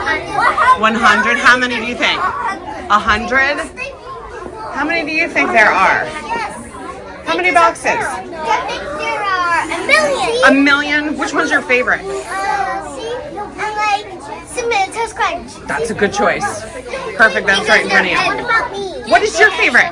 100? How many do you think? 100? How many do you think there are? How many boxes? I think there are a million. A million? Which one's your favorite? I like Cinnamon Toast Crunch. That's a good choice. Perfect, that's right in front of you. What about me? What is your favorite?